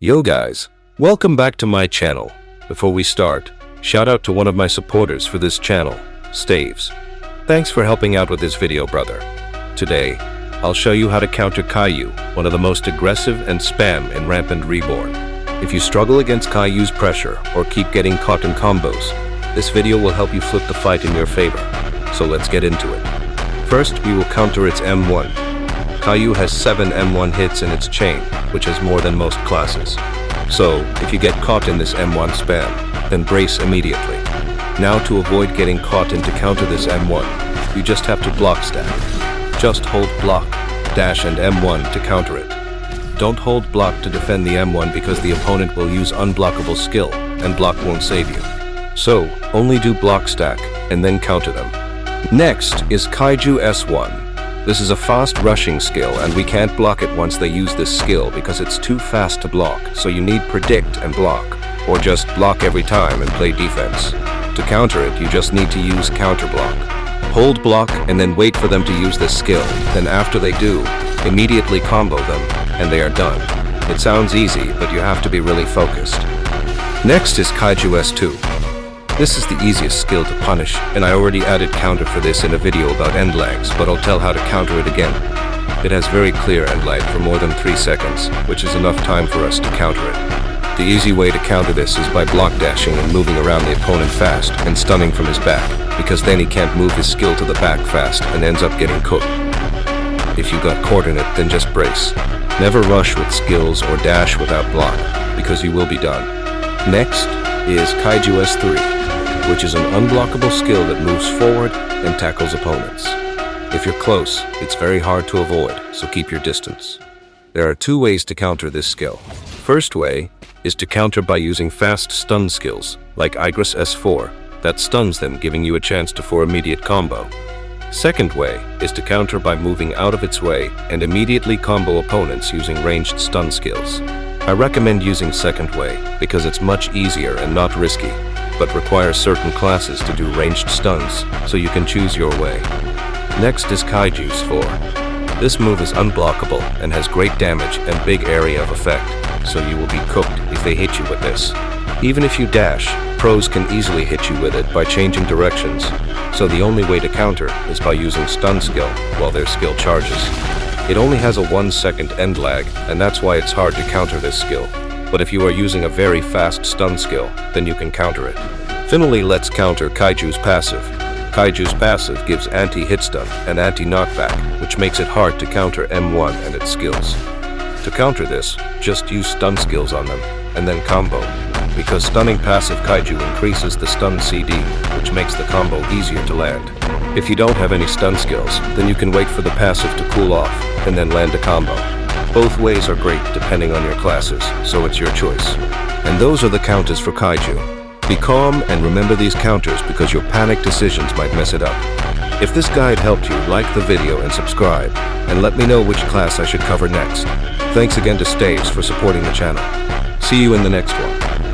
Yo guys, welcome back to my channel. Before we start, shout out to one of my supporters for this channel, Staves. Thanks for helping out with this video, brother. Today, I'll show you how to counter Kaiju, one of the most aggressive and spam in Rampant Reborn. If you struggle against Kaiju's pressure or keep getting caught in combos, this video will help you flip the fight in your favor. So let's get into it. First, we will counter its M1. Kaiju has 7 M1 hits in its chain, which has more than most classes. So, if you get caught in this M1 spam, then brace immediately. Now to avoid getting caught and to counter this M1, you just have to block stack. Just hold block, dash and M1 to counter it. Don't hold block to defend the M1 because the opponent will use unblockable skill, and block won't save you. So, only do block stack, and then counter them. Next is Kaiju S1. This is a fast rushing skill and we can't block it once they use this skill because it's too fast to block, so you need predict and block, or just block every time and play defense. To counter it, you just need to use counter block. Hold block and then wait for them to use this skill, then after they do, immediately combo them, and they are done. It sounds easy, but you have to be really focused. Next is Kaiju S2. This is the easiest skill to punish, and I already added counter for this in a video about end lags, but I'll tell how to counter it again. It has very clear end lag for more than 3 seconds, which is enough time for us to counter it. The easy way to counter this is by block dashing and moving around the opponent fast and stunning from his back, because then he can't move his skill to the back fast and ends up getting cooked. If you got caught in it, then just brace. Never rush with skills or dash without block, because you will be done. Next is Kaiju S3. Which is an unblockable skill that moves forward and tackles opponents. If you're close, it's very hard to avoid, so keep your distance. There are 2 ways to counter this skill. First way is to counter by using fast stun skills, like Kaiju S4, that stuns them, giving you a chance for immediate combo. Second way is to counter by moving out of its way and immediately combo opponents using ranged stun skills. I recommend using second way because it's much easier and not risky, but requires certain classes to do ranged stuns, so you can choose your way. Next is Kaiju S4. This move is unblockable and has great damage and big area of effect, so you will be cooked if they hit you with this. Even if you dash, pros can easily hit you with it by changing directions, so the only way to counter is by using stun skill while their skill charges. It only has a 1-second end lag, and that's why it's hard to counter this skill. But if you are using a very fast stun skill, then you can counter it. Finally, let's counter Kaiju's passive. Kaiju's passive gives anti-hit stun and anti-knockback, which makes it hard to counter M1 and its skills. To counter this, just use stun skills on them, and then combo, because stunning passive Kaiju increases the stun CD, which makes the combo easier to land. If you don't have any stun skills, then you can wait for the passive to cool off, and then land a combo. Both ways are great depending on your classes, so it's your choice. And those are the counters for Kaiju. Be calm and remember these counters because your panic decisions might mess it up. If this guide helped you, like the video and subscribe, and let me know which class I should cover next. Thanks again to Staves for supporting the channel. See you in the next one.